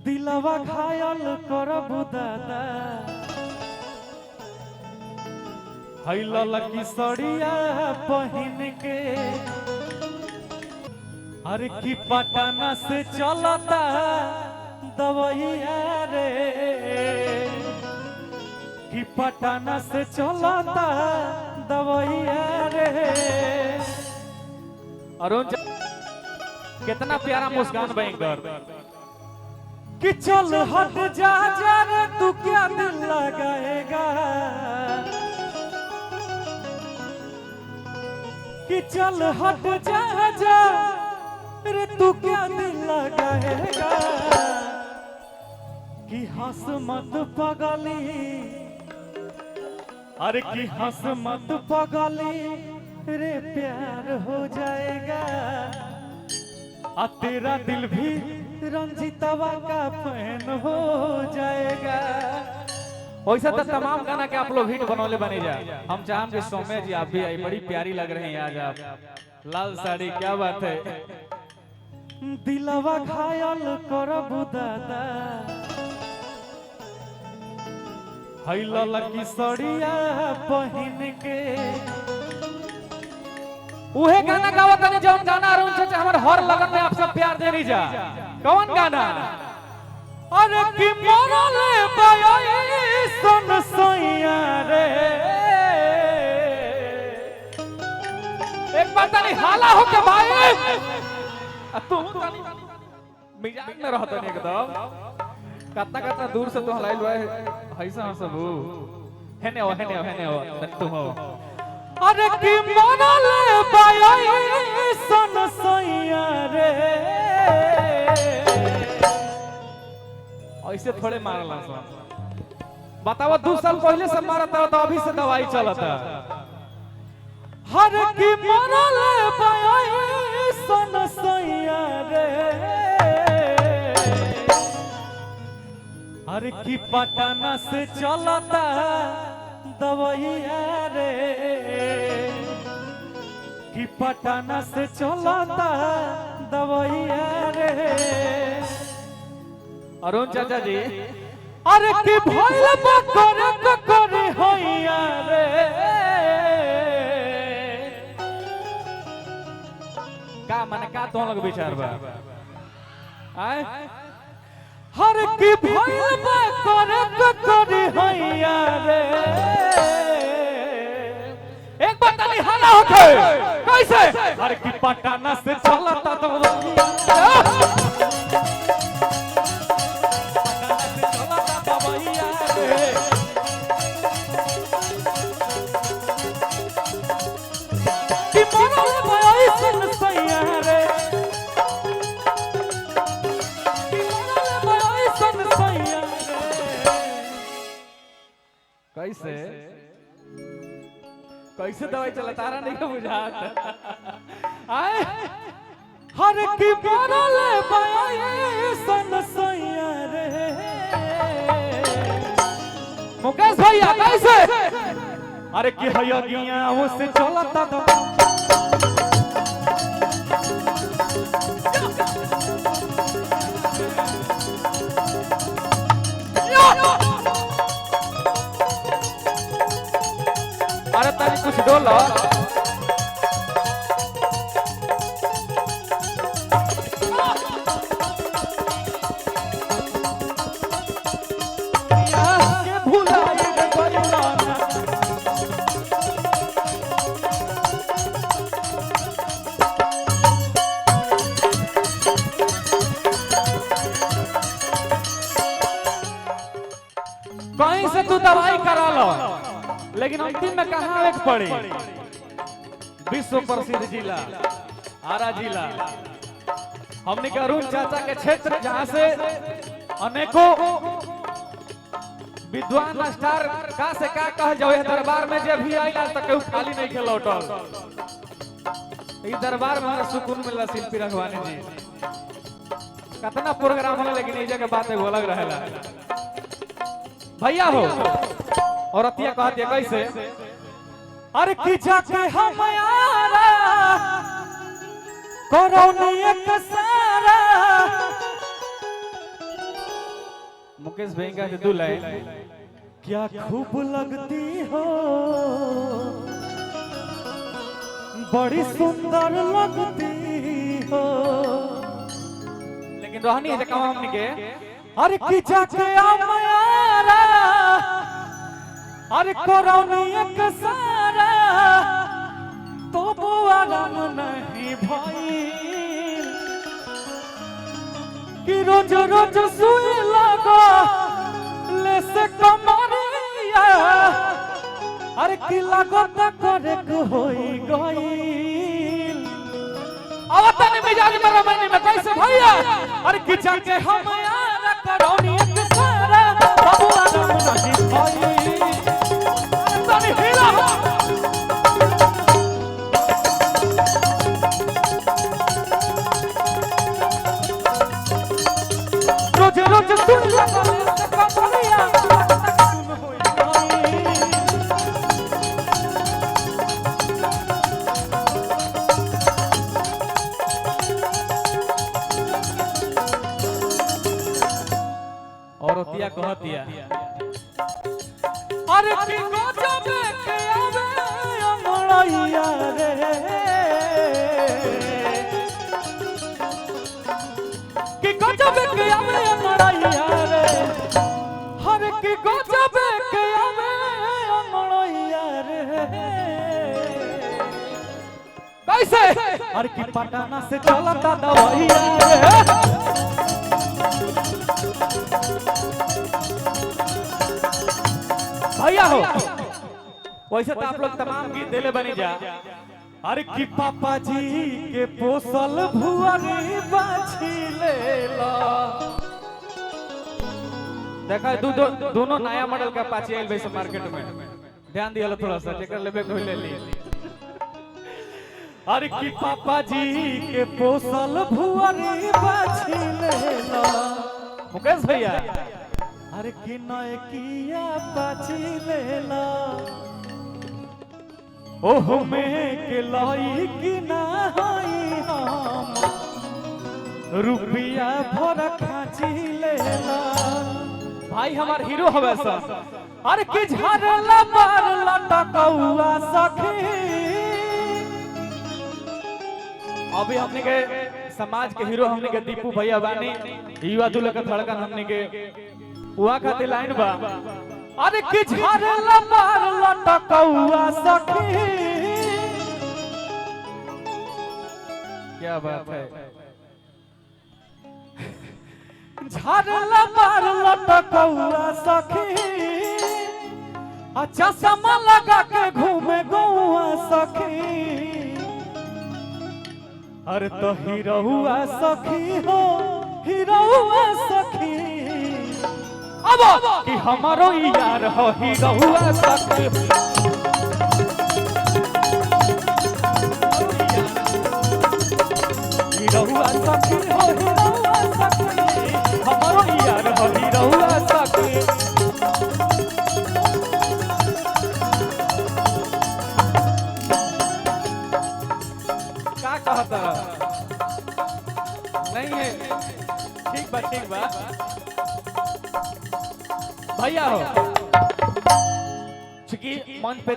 दिलवा घायल करबू दादा हैला लकी सड़िया पहन के अरे की पटना से चलता दवैया रे की पटना से चलता दवैया रे। अरुण कितना प्यारा मुस्कान बैंकर कि चल हट जा जा रे तू क्या दिल लगाएगा कि चल हट जा जा रे तू क्या दिल लगाएगा कि हंस मत पगली अरे कि हंस मत पगली रे प्यार हो जाएगा आ तेरा दिल भी रंजीतवा का फैन हो जाएगा। वैसा तो तमाम गाना के आप लोग हिट बनौले बने जा। हम चाहम कि सौम्य जी आप भी आई, बड़ी प्यारी लग रही हैं आज आप, लाल साड़ी, क्या बात है। दिलवा घायल करबू दादा हैला लकी सड़िया पहन के उहे गाना गावत नहीं जौन गाना अरुण चाचा हमारे हर लगन में आप सब प्यार दे जा। कौन गाना? अरे कि मरले बाई सन सैया रे एक बात नहीं हाला हो के भाई तू मिजाज में रहता नहीं एकदम कितना कितना दूर से तो हलाइल भाई ऐसा सब हेने हो तुम हो। अरे कि मरले बाई सन सैया रे ऐसे थोड़े मारला सन बताओ 2 साल पहले से मारता तो अभी से दवाई चलता। हर की मरले बाई सन सैया रे हर की पटना से चलता दवैया रे कि पटना से चलता दवैया रे। अरुण चाचा जी अरे कि भइल करे होइया रे का माने का तो लग विचार बा आए हर की भइल करे होइया रे एक बात नहीं हाला होते कैसे हर की पटना से चलता तो कैसे कैसे दवाई चला तारा नहीं को बुझात आए हर की मरले बाई सन सैया रे। मुकेश भैया कैसे अरे कि हैया गिया वो से चलता तो अरे तारी कुछ डोला के भुलाई रे बलिदाना कहीं से तू दवाई करा लो लेकिन अंतिम में कहाँ एक पड़ी विश्व प्रसिद्ध जिला आरा जिला हमने के अरुण चाचा के क्षेत्र जहाँ से अनेकों विद्वान स्टार का से का कह जाओ दरबार में जे भी आइला तो केहू खाली नहीं खेल लौटल। दरबार में हमारा सुकून मिला शिल्पी रघवानी जी कितना प्रोग्राम होला लेकिन ये जगह बात एगो अलग रहेला भैया हो। और अतिया कहती है कैसे अरे कि जाके हम यारा करौनी एक सारा मुकेश भाई का दो लाइन। क्या खूब लगती हो, बड़ी सुंदर लगती हो। लेकिन रोहनी है जका हमनी के अरे की जाके आमारा, अरे कोरौनी एक सारा, तो आराम नहीं भाई कि रोज रोज सुई लगा ले से कमरिया। अरे की लागत करे होई गईल आवतन मिजाज मेरा मनी में कैसे भैया। अरे की जाके हम यार करौनी एक सारा, बाबू आराम नहीं भाई। अरे तनी हिला रोज रोज सुन लगा से कमरिया, सुन होई गईल। औरतिया कहतिया अरे की गजब के आवे अंगड़ैया रे, की गजब के आवे अंगड़ैया रे। हर की गजब के आवे अंगड़ैया रे। कैसे अरे की पटना से चलता दवाइया रे। भैया हो वैसे तो आप लोग तमाम गीत देले बनी जा। अरे की पापा जी के पोसल भुअरी बाछी लेला। देखा दोनों नया मॉडल का अपाची आइल वैसे मार्केट में, ध्यान दिया थोड़ा सा जेकर लेबे कोई ले ली। अरे की पापा जी के पोसल भुअरी बाछी लेला। मुकेश भैया अरे की नय किया बाछी लेला। ओहो में के लाई की ना हई हम, रुपया भर खाची लेला। भाई हमार हीरो हवे सर। अरे की झरला बार लटकौआ सखी। अभी हमने के समाज के हीरो हमने के दीपू भैया बानी, युवा दूल्हे का धड़कन हमने के हुआ खातिर लाइन बा। अरे की झरला बार लटकौआ सखी। क्या बात है। झरला बार लटकौआ सखी। अच्छा चश्मा लगा के घूमे गौआ सखी। अरे तो हीरोआ सखी हो, हीरोआ सखी। अब कि हमारो यार हो हीरोआ सखी। हीरोआ सखी हो, हीरोआ सखी। हमारो यार हो हीरोआ सखी। क्या कहता नहीं है। ठीक बा भैया हो चूंकि मंच पे